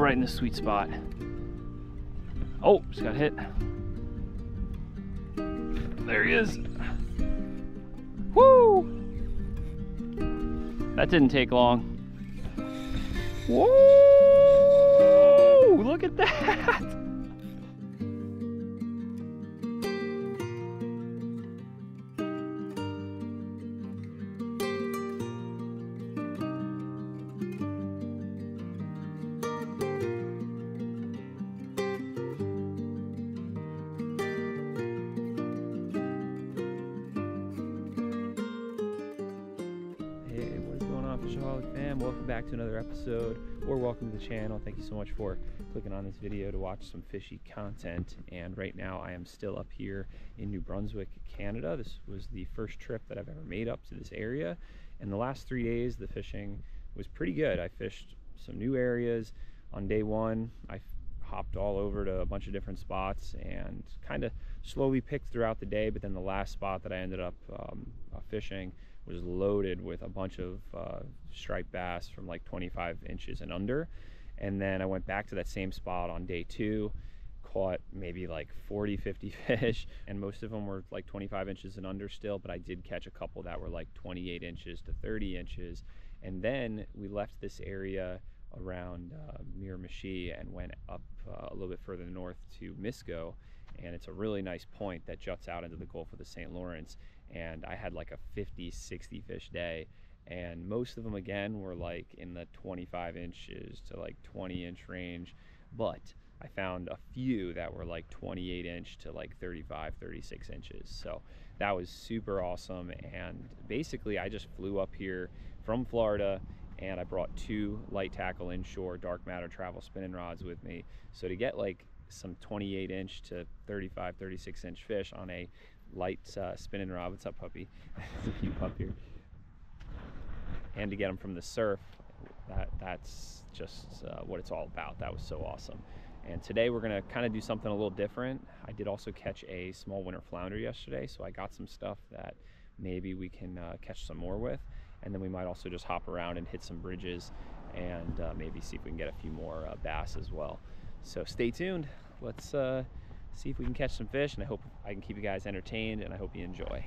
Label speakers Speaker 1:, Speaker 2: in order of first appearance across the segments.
Speaker 1: right in the sweet spot. Oh, just got hit. There he is. Woo! That didn't take long. Whoa! Look at that! Fishaholic fam, welcome back to another episode, or welcome to the channel. Thank you so much for clicking on this video to watch some fishy content. And right now I am still up here in New Brunswick, Canada. This was the first trip that I've ever made up to this area, and the last 3 days the fishing was pretty good. I fished some new areas. On day one I hopped all over to a bunch of different spots and kind of slowly picked throughout the day, but then the last spot that I ended up fishing was loaded with a bunch of striped bass from like 25 inches and under. And then I went back to that same spot on day two, caught maybe like 40-50 fish, and most of them were like 25 inches and under still, but I did catch a couple that were like 28 inches to 30 inches. And then we left this area around Miramichi and went up a little bit further north to Misco, and it's a really nice point that juts out into the Gulf of the St. Lawrence. And I had like a 50-60 fish day, and most of them again were like in the 25 inches to like 20 inch range, but I found a few that were like 28 inch to like 35-36 inches. So that was super awesome. And basically I just flew up here from Florida and I brought 2 light tackle inshore dark matter travel spinning rods with me. So to get like some 28 inch to 35-36 inch fish on a light spinning rod. What's up, puppy? It's a cute pup here. And to get them from the surf, that's just what it's all about. That was so awesome. And today we're gonna kind of do something a little different. I did also catch a small winter flounder yesterday, so I got some stuff that maybe we can catch some more with, and then we might also just hop around and hit some bridges and maybe see if we can get a few more bass as well. So stay tuned. Let's see if we can catch some fish, and I hope I can keep you guys entertained, and I hope you enjoy.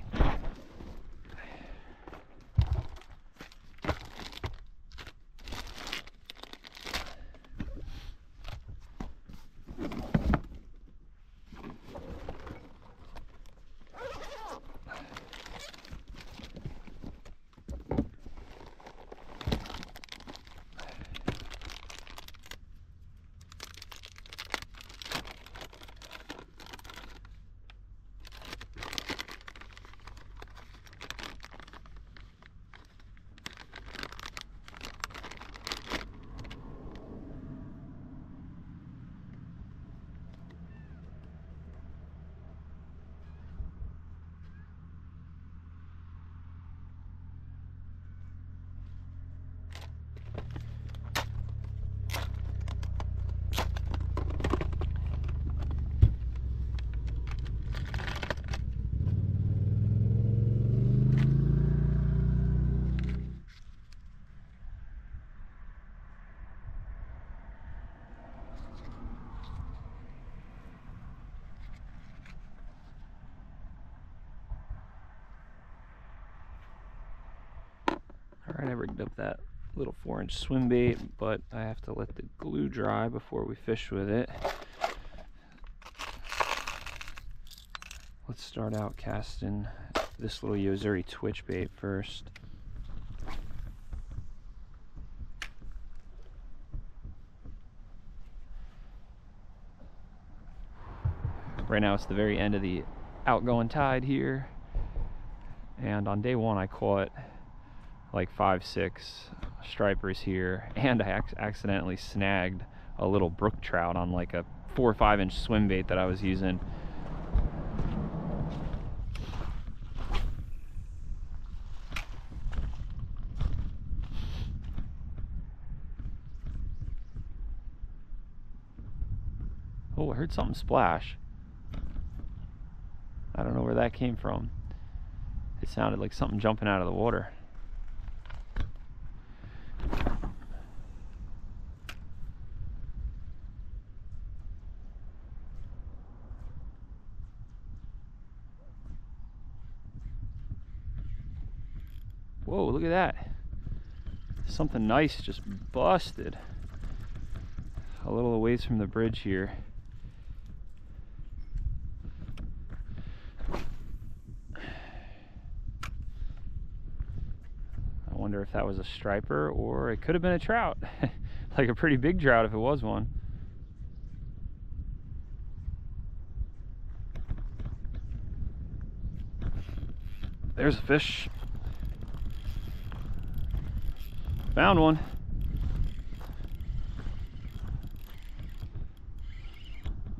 Speaker 1: Alright, I rigged up that little 4-inch swim bait, but I have to let the glue dry before we fish with it. Let's start out casting this little Yozuri twitch bait first. Right now it's the very end of the outgoing tide here, and on day one I caught like 5-6 stripers here, and I accidentally snagged a little brook trout on like a 4 or 5 inch swim bait that I was using. Oh, I heard something splash. I don't know where that came from. It sounded like something jumping out of the water. Whoa, look at that. Something nice just busted a little ways from the bridge here. I wonder if that was a striper or it could have been a trout. Like a pretty big trout if it was one. There's a fish. Found one.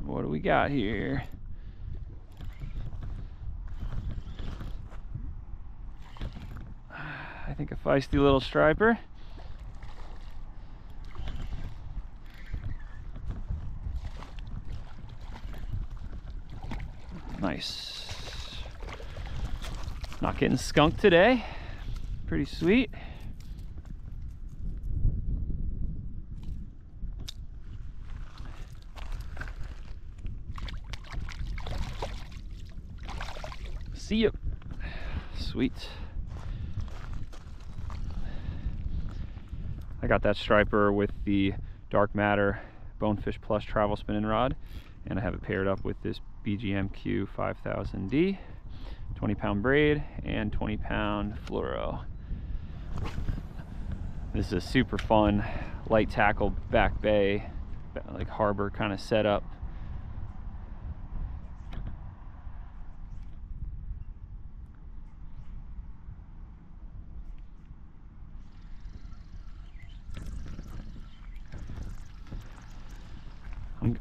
Speaker 1: What do we got here? I think a feisty little striper. Nice. Not getting skunked today. Pretty sweet. See ya. Sweet. I got that striper with the Dark Matter Bonefish Plus travel spinning rod, and I have it paired up with this BGMQ 5000D, 20-pound braid and 20-pound fluoro. This is a super fun light tackle back bay, like harbor kind of setup.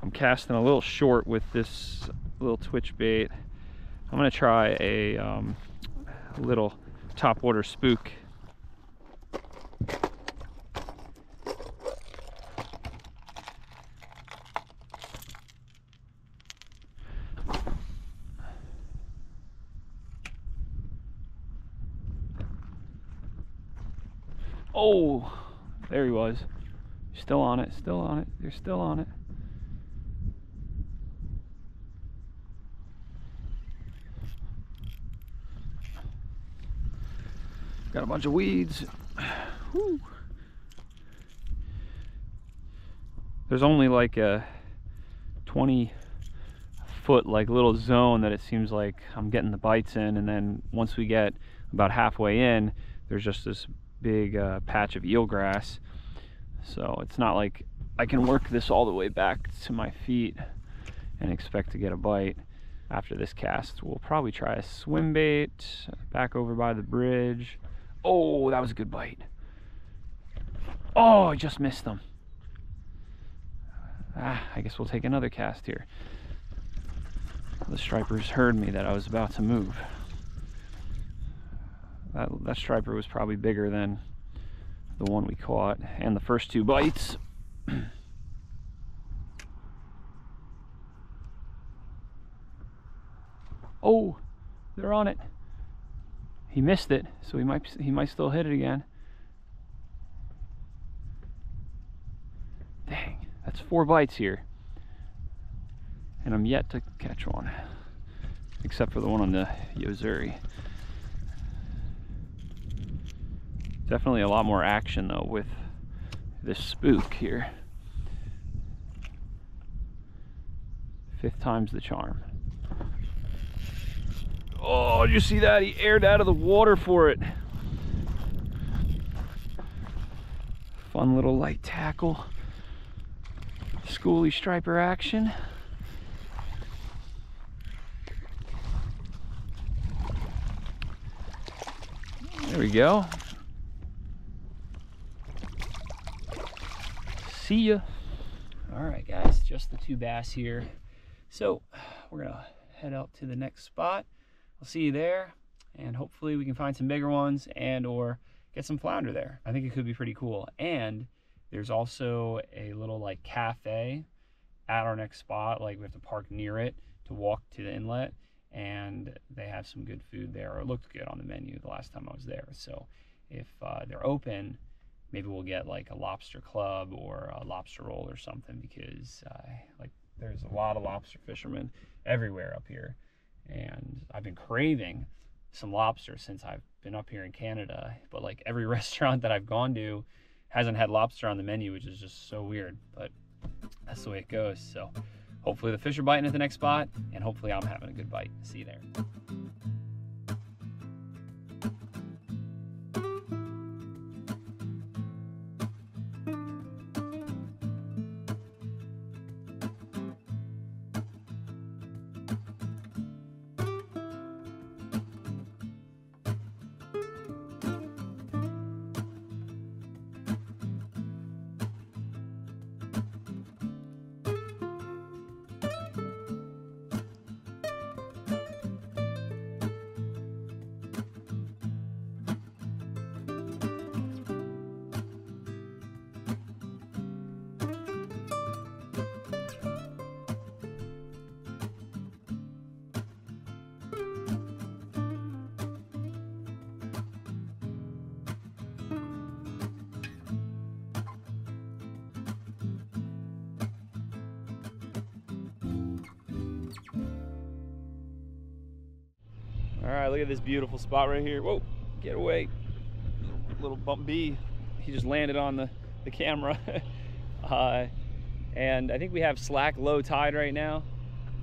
Speaker 1: I'm casting a little short with this little twitch bait. I'm gonna try a little topwater spook. Oh, there he was. Still on it, still on it. They're still on it. Got a bunch of weeds. Whew. There's only like a 20-foot like little zone that it seems like I'm getting the bites in, and then once we get about halfway in, there's just this big patch of eelgrass. So it's not like I can work this all the way back to my feet and expect to get a bite. After this cast, we'll probably try a swim bait back over by the bridge. Oh, that was a good bite. Oh, I just missed them. I guess we'll take another cast here. The stripers heard me that I was about to move. That striper was probably bigger than the one we caught and the first two bites. Oh, they're on it. He missed it, so he might still hit it again. Dang, that's 4 bites here. And I'm yet to catch one. Except for the one on the Yozuri. Definitely a lot more action though with this spook here. 5th time's the charm. Oh, did you see that? He aired out of the water for it. Fun little light tackle. Schoolie striper action. There we go. See ya. All right, guys, just the 2 bass here. So we're gonna head out to the next spot. I'll see you there, and hopefully we can find some bigger ones and or get some flounder there. I think it could be pretty cool. And there's also a little like cafe at our next spot. Like we have to park near it to walk to the inlet, and they have some good food there, or it looked good on the menu the last time I was there. So if they're open, maybe we'll get like a lobster club or a lobster roll or something, because like there's a lot of lobster fishermen everywhere up here. And I've been craving some lobster since I've been up here in Canada, but like every restaurant that I've gone to hasn't had lobster on the menu, which is just so weird, but that's the way it goes. So hopefully the fish are biting at the next spot, and hopefully I'm having a good bite. See you there. All right, look at this beautiful spot right here. Whoa, get away. Little bump bee. He just landed on the camera. And I think we have slack low tide right now.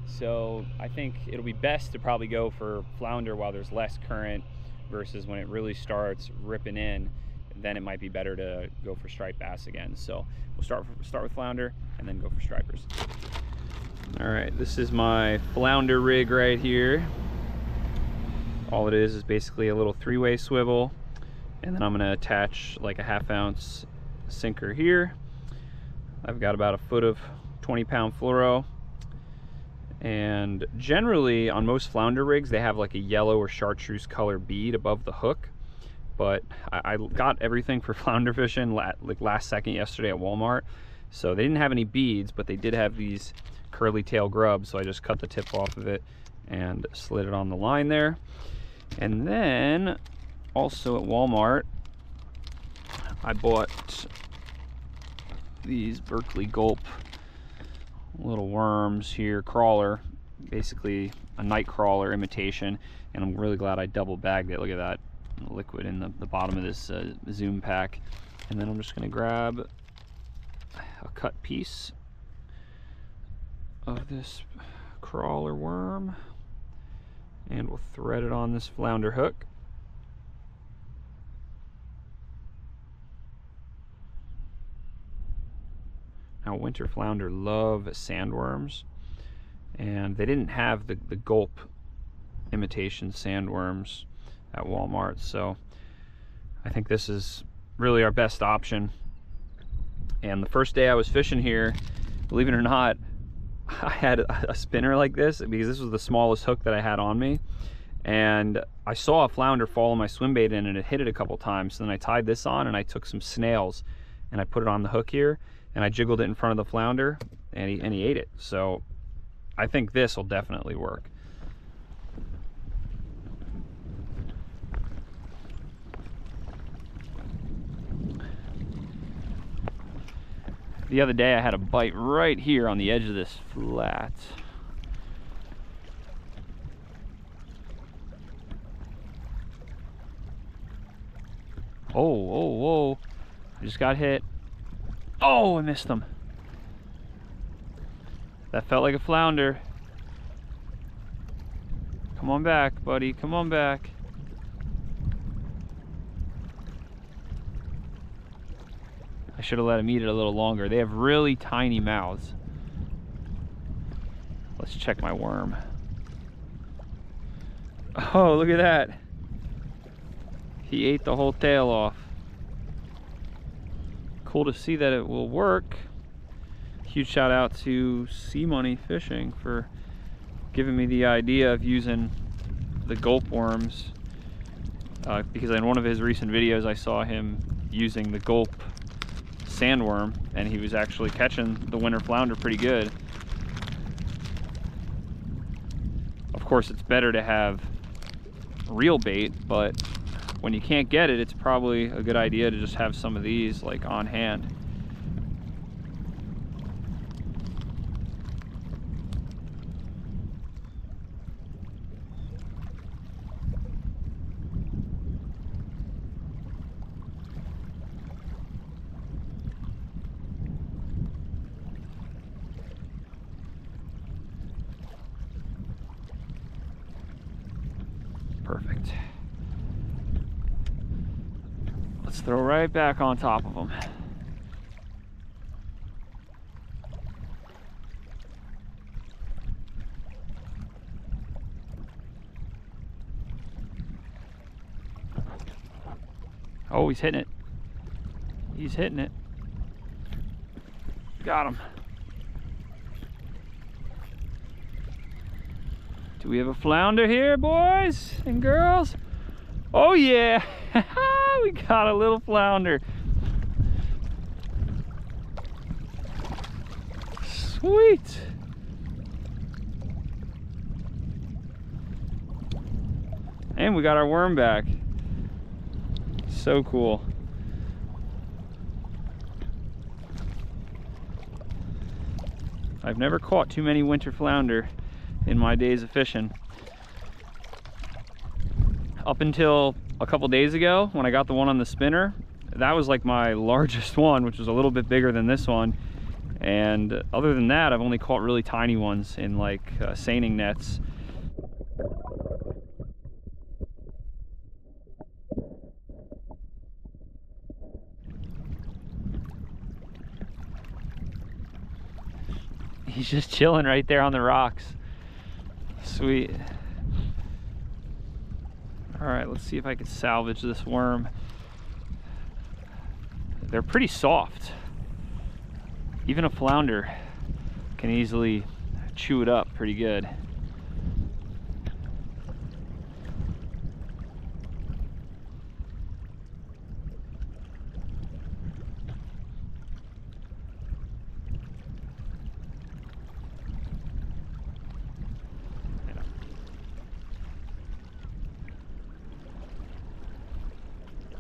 Speaker 1: So I think it'll be best to probably go for flounder while there's less current versus when it really starts ripping in. Then it might be better to go for striped bass again. So we'll start with flounder and then go for stripers. All right, this is my flounder rig right here. All it is basically a little 3-way swivel, and then I'm going to attach like a 1/2 ounce sinker here. I've got about a foot of 20-pound fluoro, and generally on most flounder rigs they have like a yellow or chartreuse color bead above the hook, but I got everything for flounder fishing like last second yesterday at Walmart, so they didn't have any beads, but they did have these curly tail grubs, so I just cut the tip off of it and slid it on the line there. And then also at Walmart I bought these Berkeley Gulp little worms here, crawler, basically a night crawler imitation, and I'm really glad I double bagged it. Look at that liquid in the bottom of this zoom pack. And then I'm just going to grab a cut piece of this crawler worm and we'll thread it on this flounder hook. Now winter flounder love sandworms, and they didn't have the Gulp imitation sandworms at Walmart, so I think this is really our best option. And the first day I was fishing here, believe it or not, I had a spinner like this because this was the smallest hook that I had on me, and I saw a flounder fall on my swim bait in and it hit it a couple times. So then I tied this on and I took some snails and I put it on the hook here and I jiggled it in front of the flounder and he ate it. So I think this will definitely work. The other day I had a bite right here on the edge of this flat. Oh, I just got hit. Oh, I missed him. That felt like a flounder. Come on back, buddy, come on back. I should have let him eat it a little longer. They have really tiny mouths. Let's check my worm. Oh, look at that. He ate the whole tail off. Cool to see that it will work. Huge shout out to Sea Money Fishing for giving me the idea of using the Gulp worms, because in one of his recent videos I saw him using the Gulp sandworm and he was actually catching the winter flounder pretty good. Of course it's better to have real bait, but when you can't get it, it's probably a good idea to just have some of these like on hand. Perfect. Let's throw right back on top of them. Oh, he's hitting it. He's hitting it. Got him. Do we have a flounder here, boys and girls? Oh yeah, we got a little flounder. Sweet. And we got our worm back. So cool. I've never caught too many winter flounder in my days of fishing. Up until a couple days ago when I got the one on the spinner, that was like my largest one, which was a little bit bigger than this one. And other than that, I've only caught really tiny ones in like seining nets. He's just chilling right there on the rocks. Sweet. All right, let's see if I can salvage this worm. They're pretty soft. Even a flounder can easily chew it up pretty good.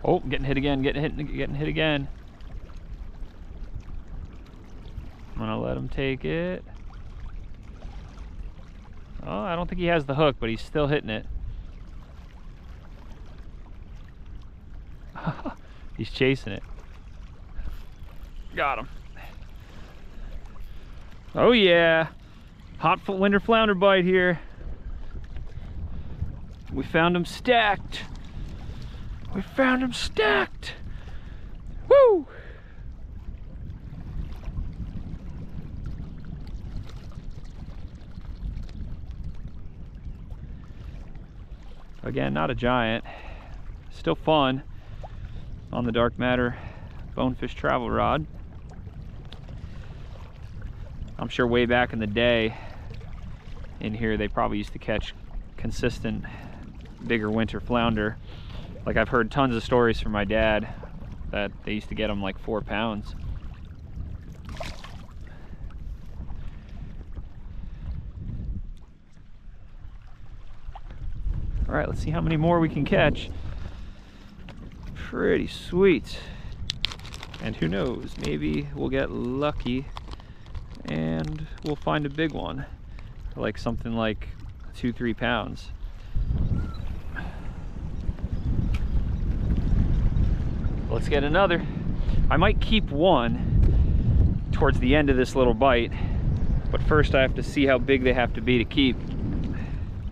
Speaker 1: Oh, getting hit again, getting hit again. I'm gonna let him take it. Oh, I don't think he has the hook, but he's still hitting it. He's chasing it. Got him. Oh yeah, hot winter flounder bite here. We found him stacked. We found him stacked. Woo! Again, not a giant. Still fun on the Dark Matter bonefish travel rod. I'm sure way back in the day in here they probably used to catch consistent bigger winter flounder. Like I've heard tons of stories from my dad that they used to get them like 4 pounds. All right, let's see how many more we can catch. Pretty sweet. And who knows, maybe we'll get lucky and we'll find a big one, like something like 2-3 pounds. Let's get another. I might keep one towards the end of this little bite, but first I have to see how big they have to be to keep.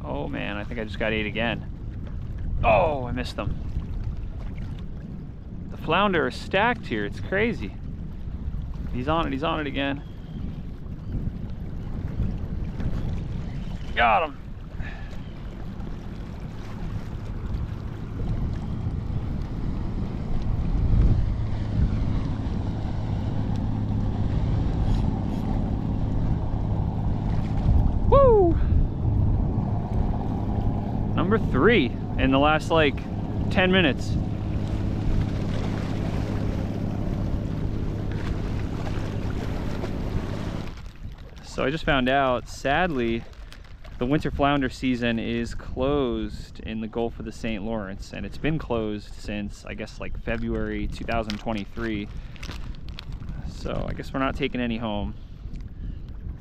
Speaker 1: Oh man, I think I just got ate again. Oh, I missed them. The flounder is stacked here, it's crazy. He's on it again. Got him. Woo! Number 3 in the last like 10 minutes. So I just found out, sadly, the winter flounder season is closed in the Gulf of the St. Lawrence, and it's been closed since, I guess, like February 2023. So I guess we're not taking any home.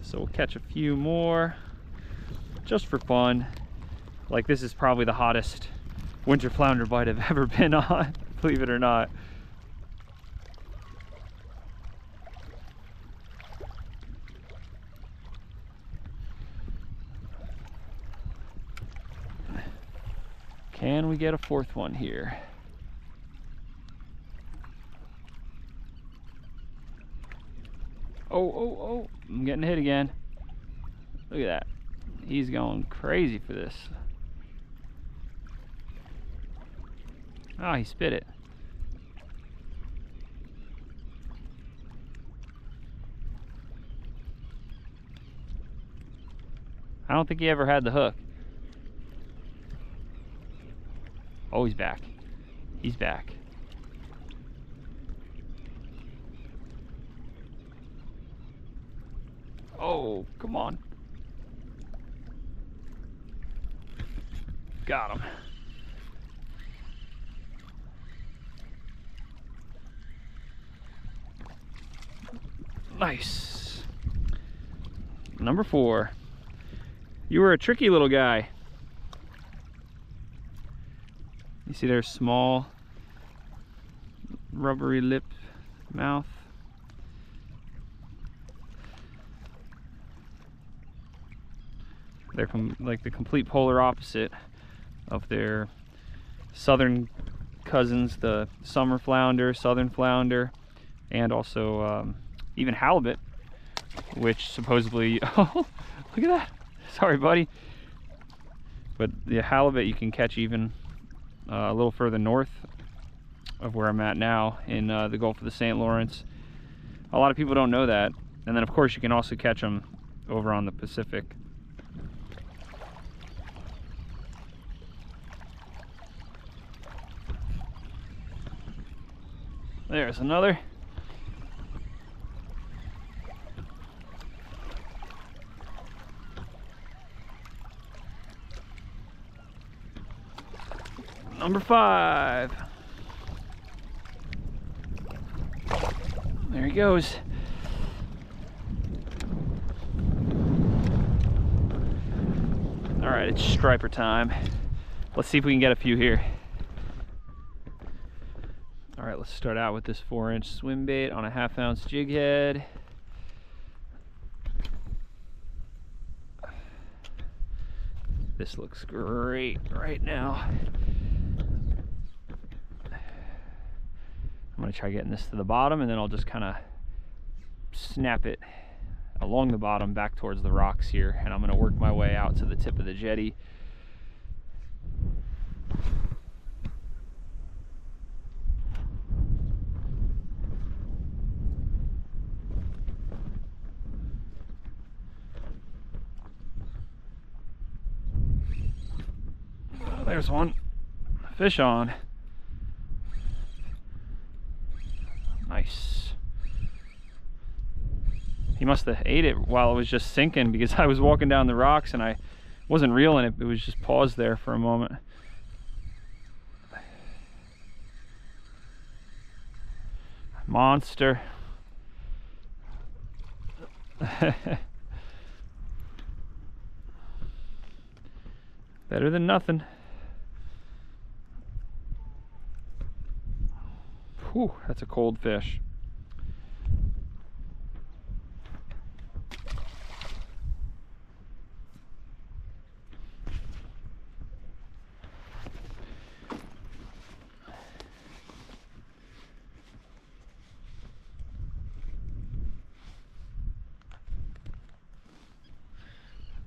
Speaker 1: So we'll catch a few more just for fun. Like, this is probably the hottest winter flounder bite I've ever been on, believe it or not. Can we get a fourth one here? Oh, oh, oh, I'm getting hit again. Look at that. He's going crazy for this. Oh, he spit it. I don't think he ever had the hook. Oh, he's back. He's back. Oh, come on. Got him. Nice. Number 4. You were a tricky little guy. You see their small, rubbery lip mouth. They're like the complete polar opposite of their southern cousins, the summer flounder, southern flounder, and also even halibut, which supposedly, oh, look at that. Sorry, buddy. But the halibut you can catch even a little further north of where I'm at now in the Gulf of the St. Lawrence. A lot of people don't know that. And then of course you can also catch them over on the Pacific. There's another. Number 5. There he goes. All right, it's striper time. Let's see if we can get a few here. All right, let's start out with this 4-inch swim bait on a 1/2 ounce jig head. This looks great right now. I'm gonna try getting this to the bottom, and then I'll just kind of snap it along the bottom back towards the rocks here, and I'm gonna work my way out to the tip of the jetty. There's one. Fish on. Nice. He must have ate it while it was just sinking, because I was walking down the rocks and I wasn't reeling it. It was just paused there for a moment. Monster. Better than nothing. Whew, that's a cold fish.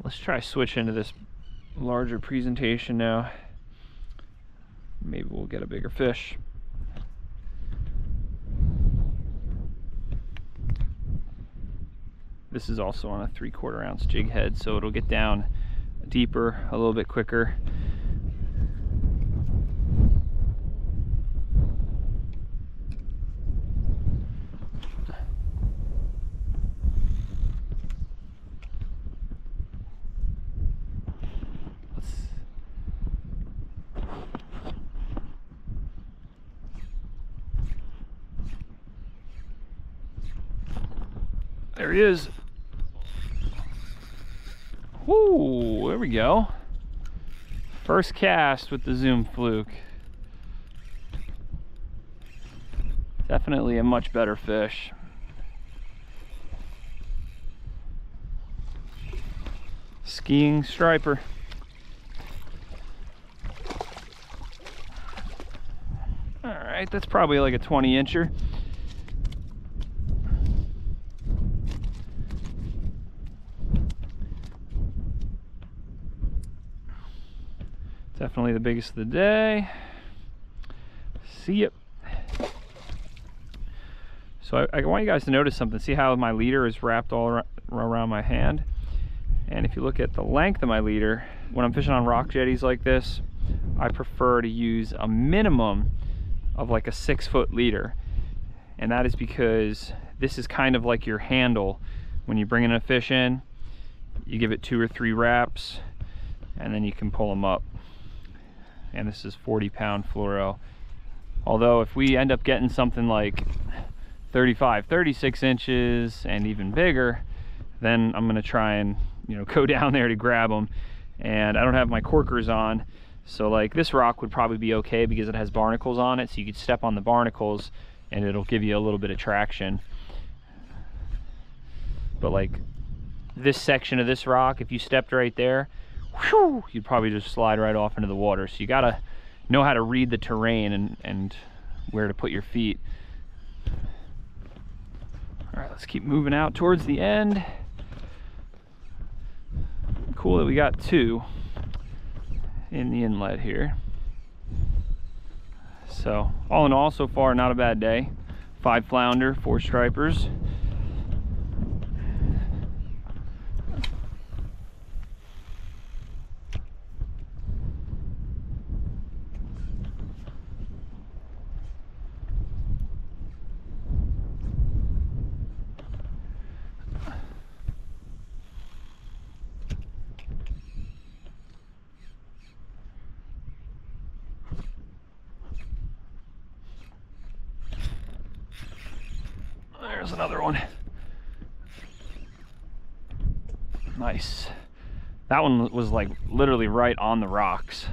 Speaker 1: Let's try switch into this larger presentation now. Maybe we'll get a bigger fish. This is also on a 3/4 ounce jig head, so it'll get down deeper a little bit quicker. There he is. Woo, there we go. First cast with the Zoom fluke. Definitely a much better fish. Skiing striper. right, that's probably like a 20-incher. Definitely the biggest of the day. See it. So I want you guys to notice something. See how my leader is wrapped all around my hand? And if you look at the length of my leader, when I'm fishing on rock jetties like this, I prefer to use a minimum of like a 6-foot leader. And that is because this is kind of like your handle. When you're bringing a fish in, you give it 2 or 3 wraps, and then you can pull them up. And this is 40-pound fluoro. Although if we end up getting something like 35, 36 inches and even bigger, then I'm gonna try and, you know, go down there to grab them. And I don't have my corkers on, so like this rock would probably be okay because it has barnacles on it, so you could step on the barnacles and it'll give you a little bit of traction. But like this section of this rock, if you stepped right there, whew, you'd probably just slide right off into the water. So you gotta know how to read the terrain and where to put your feet. All right, let's keep moving out towards the end. Cool that we got 2 in the inlet here. So all in all, so far, not a bad day. 5 flounder, 4 stripers. There's another one. Nice. That one was like literally right on the rocks.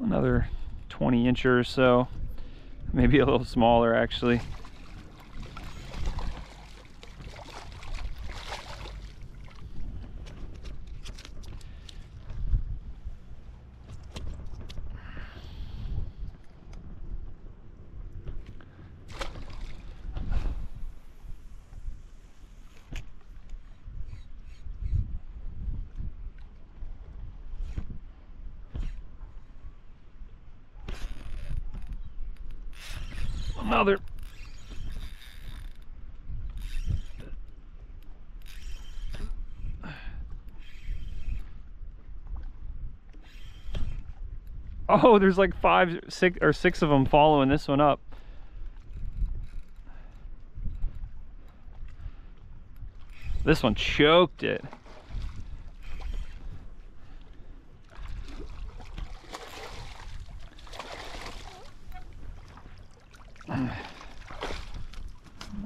Speaker 1: Another 20-incher or so, maybe a little smaller actually. Another. Oh, there's like 5, 6 or 6 of them following this one up. This one choked it.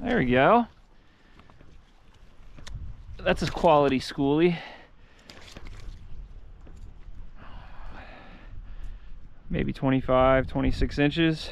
Speaker 1: There we go. That's a quality schoolie. Maybe 25, 26 inches.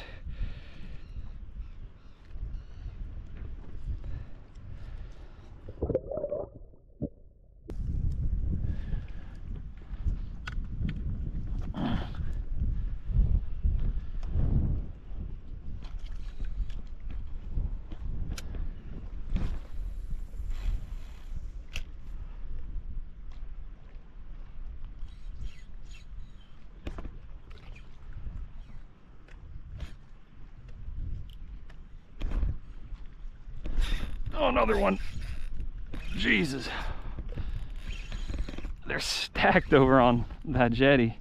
Speaker 1: Oh, another one. Jesus. They're stacked over on that jetty.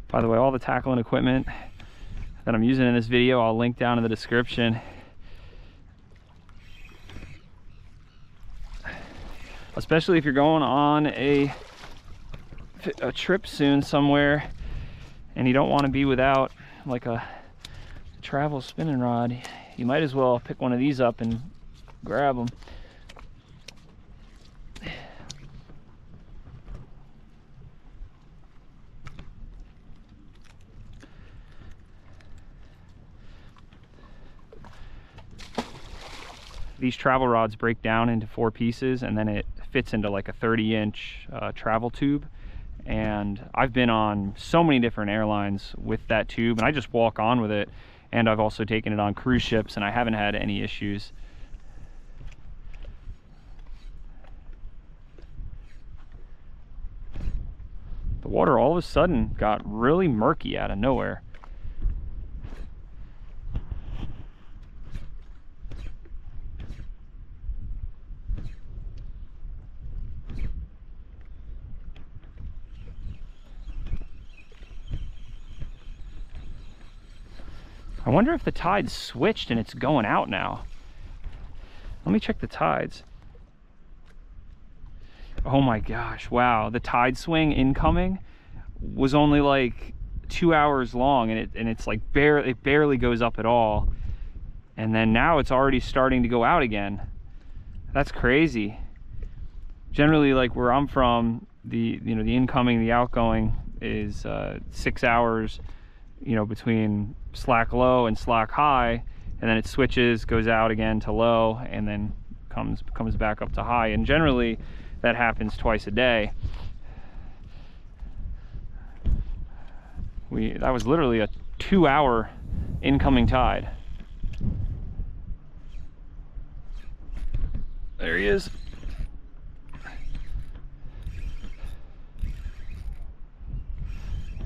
Speaker 1: By the way, all the tackle and equipment that I'm using in this video, I'll link down in the description. Especially if you're going on a a trip soon somewhere and you don't want to be without like a travel spinning rod, you might as well pick one of these up and grab them. These travel rods break down into 4 pieces and then it fits into like a 30-inch travel tube. And I've been on so many different airlines with that tube, and I just walk on with it. And I've also taken it on cruise ships and I haven't had any issues. The water all of a sudden got really murky out of nowhere. I wonder if the tide's switched and it's going out now. Let me check the tides. Oh my gosh, wow. The tide swing incoming was only like 2 hours long, and it's like it barely goes up at all. And then now it's already starting to go out again. That's crazy. Generally, like where I'm from, the incoming, the outgoing is 6 hours, between slack low and slack high, and then it switches, goes out again to low, and then comes back up to high. And generally that happens twice a day. That was literally a 2-hour incoming tide. There he is.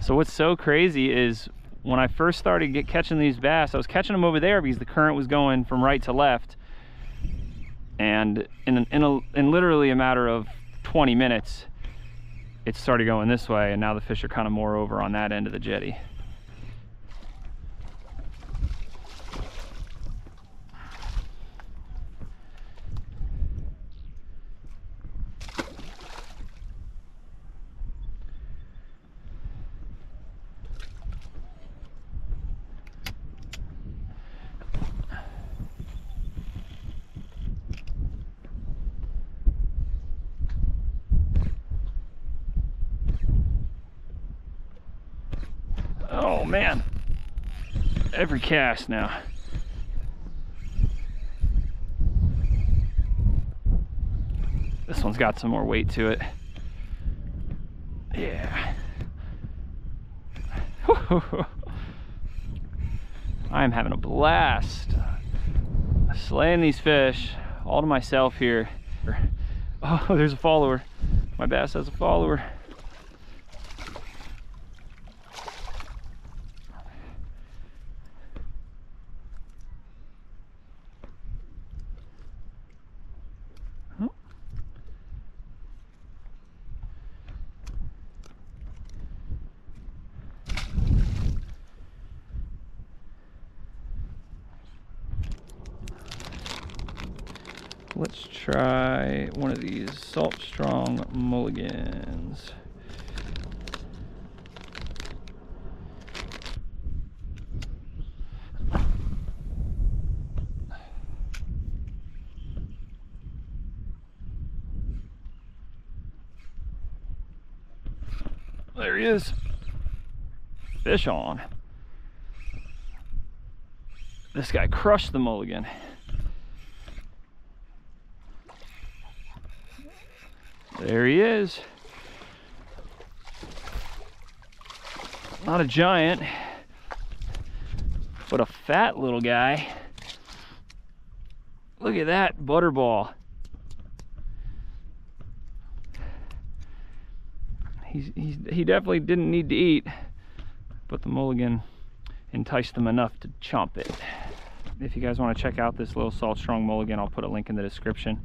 Speaker 1: So what's so crazy is when I first started catching these bass, I was catching them over there because the current was going from right to left. And in literally a matter of 20 minutes, it started going this way, and now the fish are kind of more over on that end of the jetty. Oh man, every cast now. This one's got some more weight to it. Yeah. I'm having a blast slaying these fish all to myself here. Oh, there's a follower. My bass has a follower. Let's try one of these Salt Strong mulligans. There he is. Fish on. This guy crushed the mulligan. There he is. Not a giant, but a fat little guy. Look at that butterball. He definitely didn't need to eat, but the mulligan enticed him enough to chomp it. If you guys want to check out this little Salt Strong mulligan, I'll put a link in the description.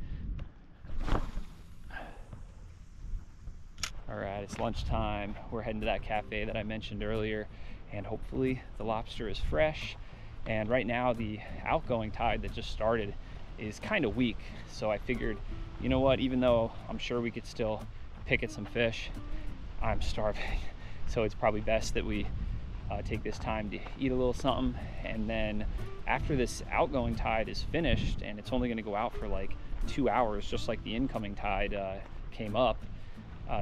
Speaker 1: All right, it's lunchtime. We're heading to that cafe that I mentioned earlier, and hopefully the lobster is fresh. And right now the outgoing tide that just started is kind of weak, so I figured, you know what, even though I'm sure we could still pick at some fish, I'm starving. So it's probably best that we take this time to eat a little something, and then after this outgoing tide is finished, and it's only going to go out for like 2 hours, just like the incoming tide came up,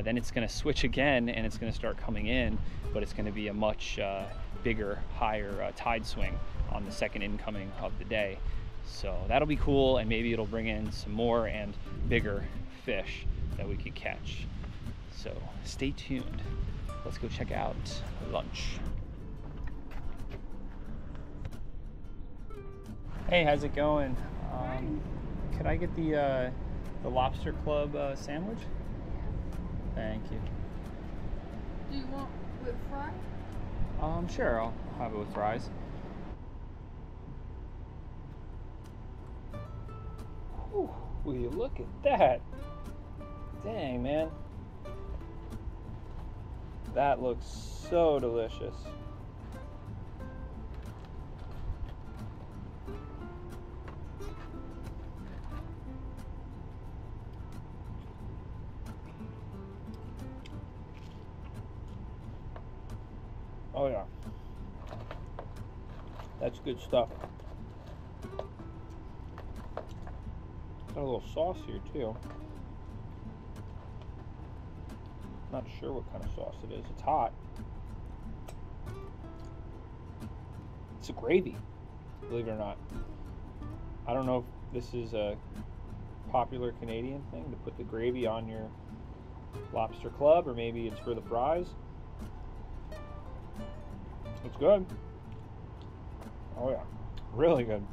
Speaker 1: then it's going to switch again and it's going to start coming in, but it's going to be a much bigger, higher tide swing on the second incoming of the day. So that'll be cool, and maybe it'll bring in some more and bigger fish that we could catch. So stay tuned. Let's go check out lunch. Hey, how's it going? Could I get the Lobster Club sandwich? Thank you.
Speaker 2: Do you want with fries?
Speaker 1: Sure, I'll have it with fries. Ooh, will you look at that? Dang, man. That looks so delicious. Oh yeah, that's good stuff. Got a little sauce here too. Not sure what kind of sauce it is. It's hot. It's a gravy, believe it or not. I don't know if this is a popular Canadian thing to put the gravy on your lobster club, or maybe it's for the fries. It's good. Oh yeah, really good.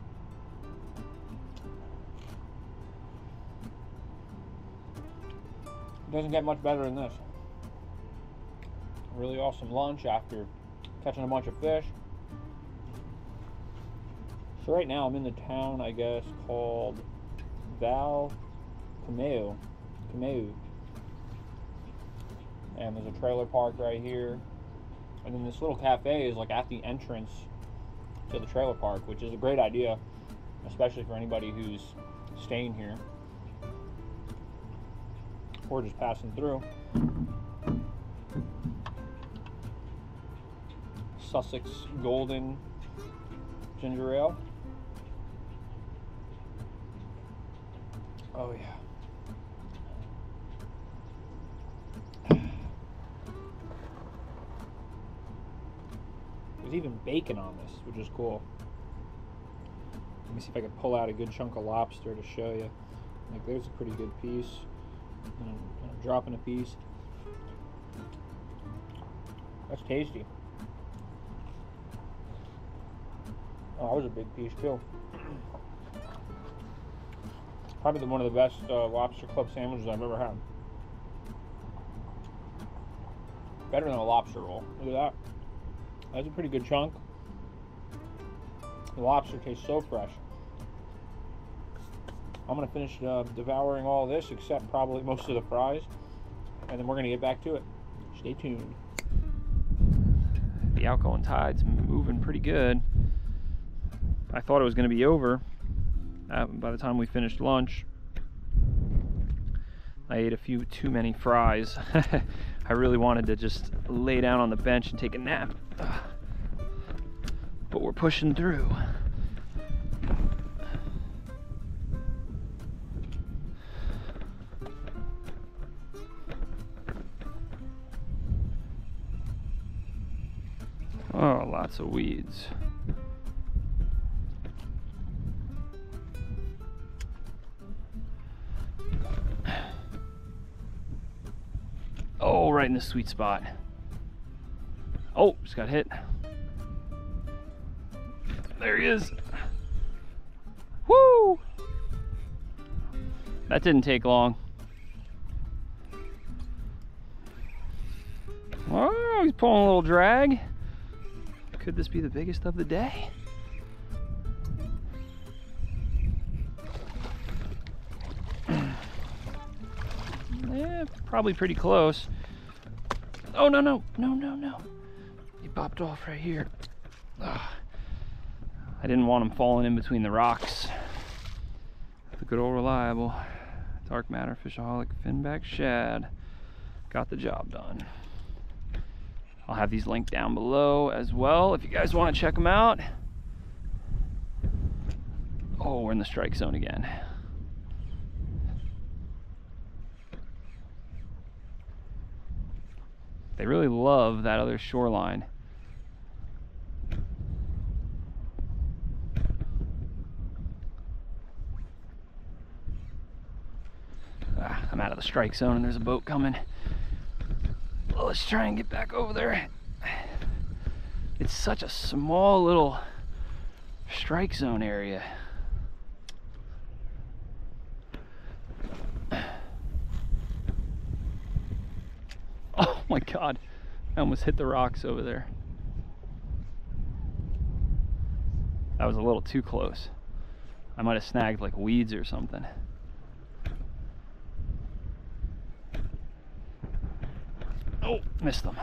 Speaker 1: It doesn't get much better than this. Really awesome lunch after catching a bunch of fish. So right now I'm in the town, I guess, called Waaaay. And there's a trailer park right here. And then this little cafe is like at the entrance to the trailer park, which is a great idea, especially for anybody who's staying here or just passing through. Sussex Golden Ginger Ale. Oh yeah. There's even bacon on this, which is cool. Let me see if I can pull out a good chunk of lobster to show you. Like, there's a pretty good piece. And I'm dropping a piece. That's tasty. Oh, that was a big piece too. Probably one of the best Lobster Club sandwiches I've ever had. Better than a lobster roll. Look at that. That's a pretty good chunk. The lobster tastes so fresh. I'm going to finish devouring all of this, except probably most of the fries, and then we're going to get back to it. Stay tuned. The outgoing tide's moving pretty good. I thought it was going to be over by the time we finished lunch. I ate a few too many fries. I really wanted to just lay down on the bench and take a nap. But we're pushing through. Oh, lots of weeds. Oh, right in the sweet spot. Oh, just got hit. There he is. Woo! That didn't take long. Oh, he's pulling a little drag. Could this be the biggest of the day? Yeah, probably pretty close. Oh, no, no, no, no, no. He bopped off right here. Ugh. I didn't want him falling in between the rocks. The good old reliable dark matter Fishaholic finback shad got the job done. I'll have these linked down below as well if you guys want to check them out. Oh, we're in the strike zone again. They really love that other shoreline. I'm out of the strike zone and there's a boat coming. Well, let's try and get back over there. It's such a small little strike zone area. Oh my God, I almost hit the rocks over there. That was a little too close. I might have snagged like weeds or something. Oh, missed him.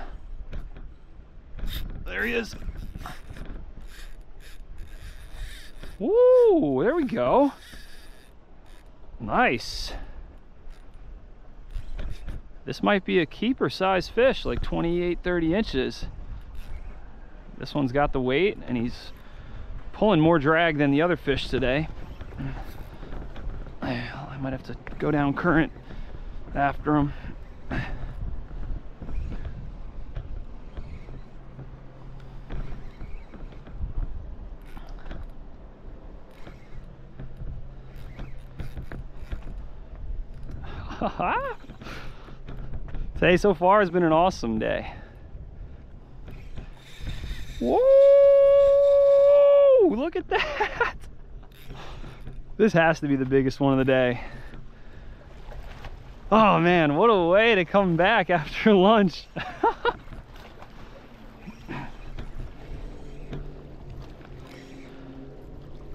Speaker 1: There he is. Woo, there we go. Nice. This might be a keeper size fish, like 28, 30 inches. This one's got the weight and he's pulling more drag than the other fish today. I might have to go down current after him. Today so far has been an awesome day. Whoa! Look at that! This has to be the biggest one of the day. Oh man, what a way to come back after lunch.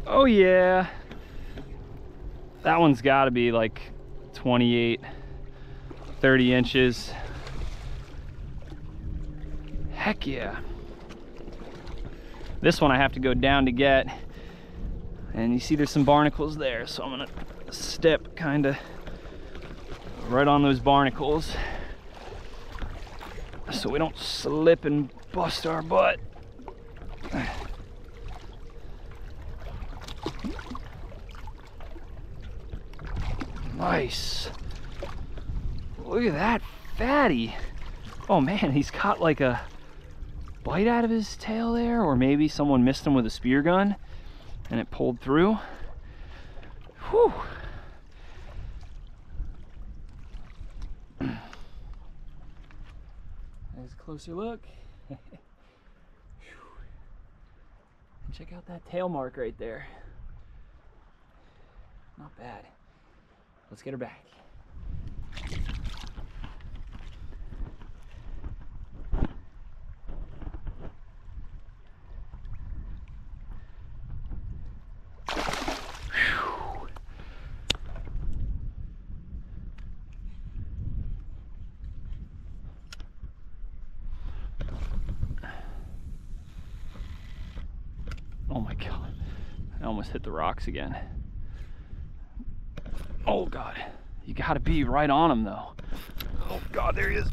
Speaker 1: Oh yeah. That one's got to be like 28, 30 inches. Heck yeah. This one I have to go down to get, and you see there's some barnacles there, so I'm gonna step kind of right on those barnacles so we don't slip and bust our butt. Nice. Look at that fatty. Oh man, he's got like a bite out of his tail there, or maybe someone missed him with a spear gun and it pulled through. Whew. There's a closer look. Check out that tail mark right there. Not bad. Let's get her back. Oh my God, I almost hit the rocks again. Oh God, you gotta be right on him though. Oh God, there he is.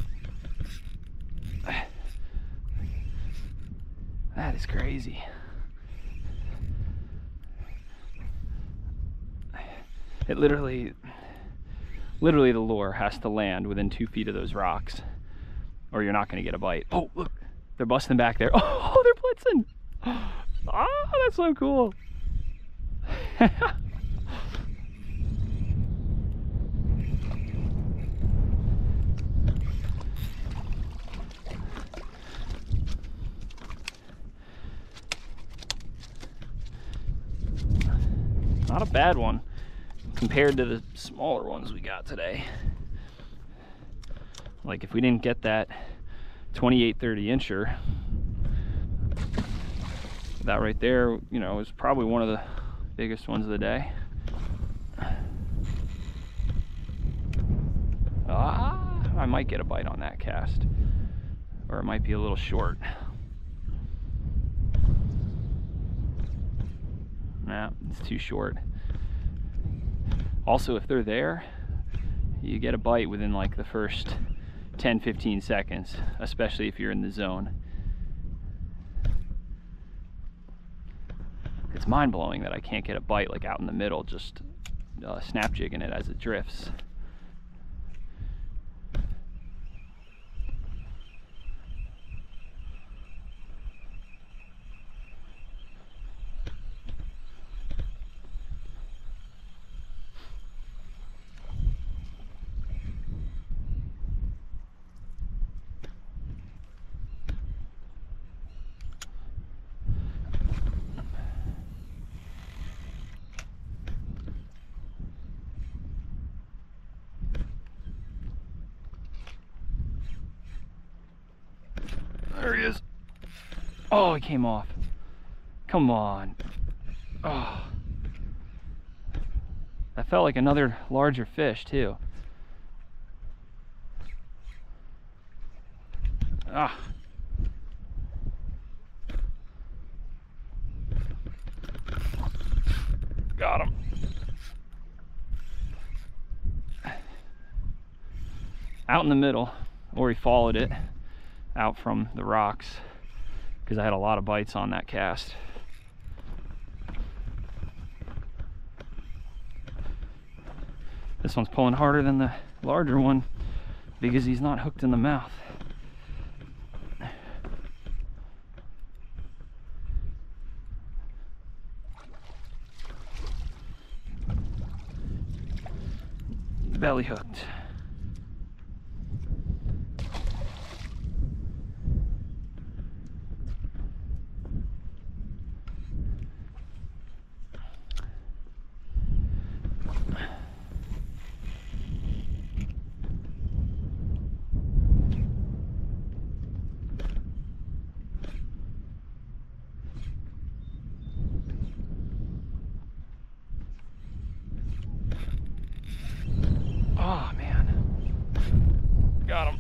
Speaker 1: That is crazy. It literally the lure has to land within 2 feet of those rocks or you're not gonna get a bite. Oh, look, they're busting back there. Oh, they're blitzing. Oh, that's so cool. Not a bad one compared to the smaller ones we got today. Like if we didn't get that 28, 30 incher, that right there, you know, is probably one of the biggest ones of the day. I might get a bite on that cast, or it might be a little short. Nah, it's too short. Also, if they're there, you get a bite within like the first 10-15 seconds, especially if you're in the zone. It's mind-blowing that I can't get a bite like out in the middle, just snap jigging it as it drifts. There he is. Oh, he came off. Come on. Oh. That felt like another larger fish too. Ah. Got him. Out in the middle, or he followed it out from the rocks, because I had a lot of bites on that cast. This one's pulling harder than the larger one because he's not hooked in the mouth. Belly hooked. Oh man, got him.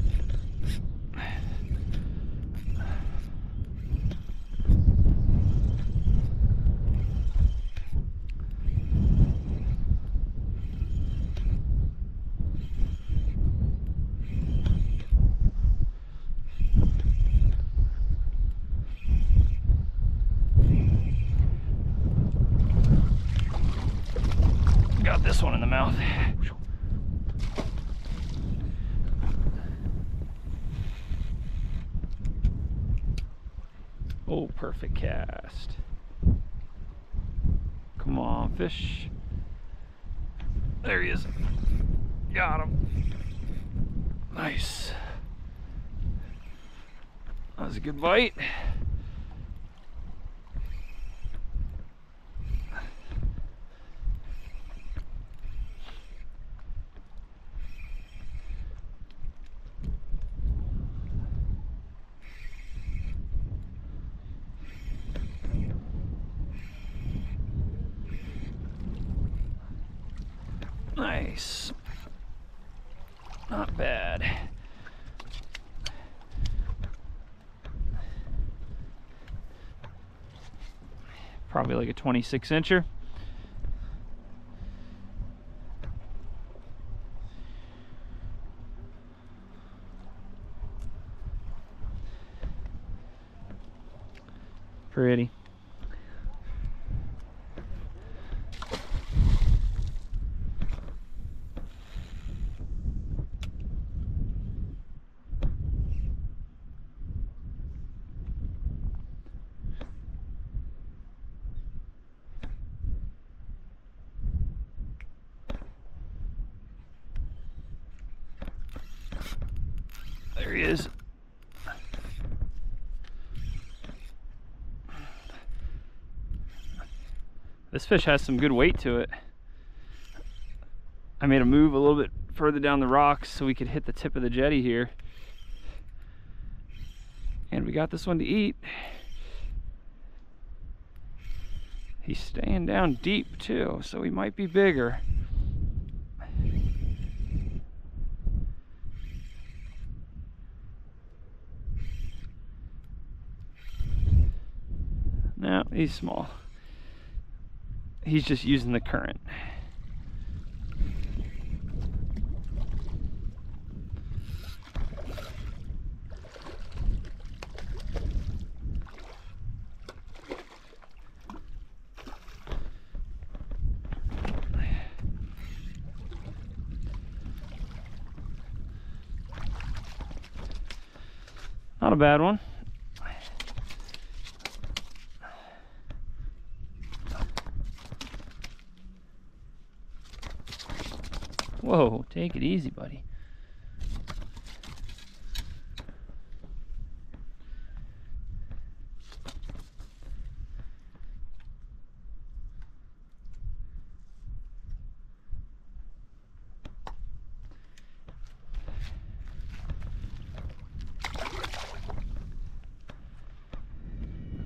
Speaker 1: Got this one in the mouth. Oh, perfect cast. Come on, fish. There he is. Got him. Nice. That was a good bite. Nice. Not bad. Probably like a 26-incher. Pretty. There he is. This fish has some good weight to it. I made him move a little bit further down the rocks so we could hit the tip of the jetty here. And we got this one to eat. He's staying down deep too, so he might be bigger. No, he's small. He's just using the current. Not a bad one. Whoa, take it easy, buddy.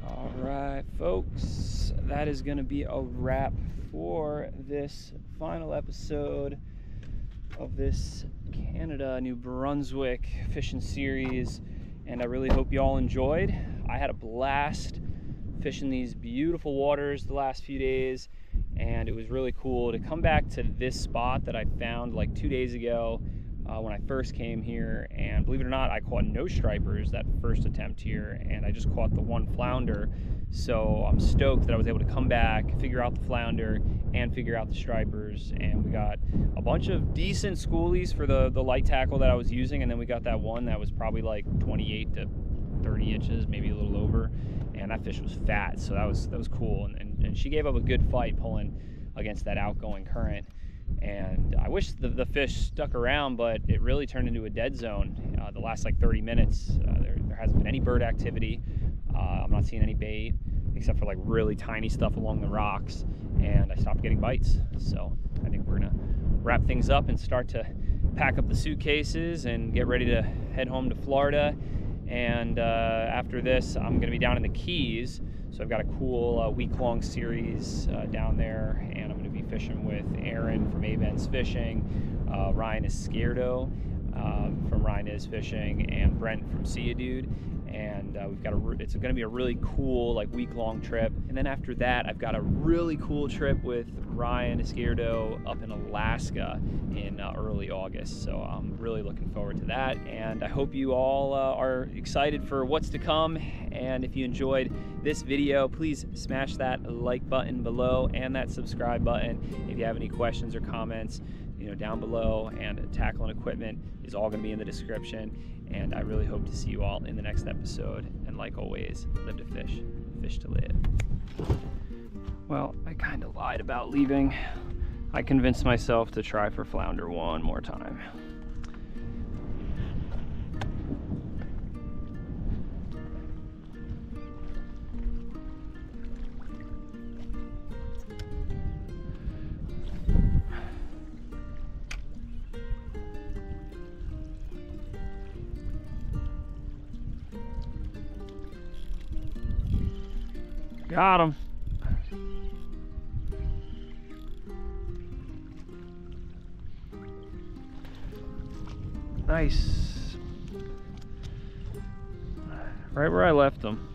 Speaker 1: All right, folks, that is going to be a wrap for this final episode of this Canada, New Brunswick fishing series, and I really hope you all enjoyed. I had a blast fishing these beautiful waters the last few days, and it was really cool to come back to this spot that I found like 2 days ago when I first came here. And believe it or not, I caught no stripers that first attempt here, and I just caught the one flounder. So I'm stoked that I was able to come back, figure out the flounder, and figure out the stripers. And we got a bunch of decent schoolies for the light tackle that I was using, and then we got that one that was probably like 28 to 30 inches, maybe a little over, and that fish was fat, so that was cool. And she gave up a good fight pulling against that outgoing current. And I wish the fish stuck around, but it really turned into a dead zone. The last like 30 minutes, there hasn't been any bird activity. I'm not seeing any bait except for like really tiny stuff along the rocks, and I stopped getting bites. So I think we're gonna wrap things up and start to pack up the suitcases and get ready to head home to Florida. And after this, I'm gonna be down in the Keys. So I've got a cool week-long series down there, and I'm gonna be fishing with Aaron from Aben's Fishing, Ryan Iscardo from Ryan Is Fishing, and Brent from See Ya Dude. And we've got it's going to be a really cool like week-long trip. And then after that, I've got a really cool trip with Ryan Iscardo up in Alaska in early August. So I'm really looking forward to that. And I hope you all are excited for what's to come. And if you enjoyed this video, please smash that like button below and that subscribe button. If you have any questions or comments, down below, and tackle and equipment is all going to be in the description. And I really hope to see you all in the next episode. And like always, live to fish, fish to live. Well, I kind of lied about leaving. I convinced myself to try for flounder one more time. Got him. Nice. Right where I left him.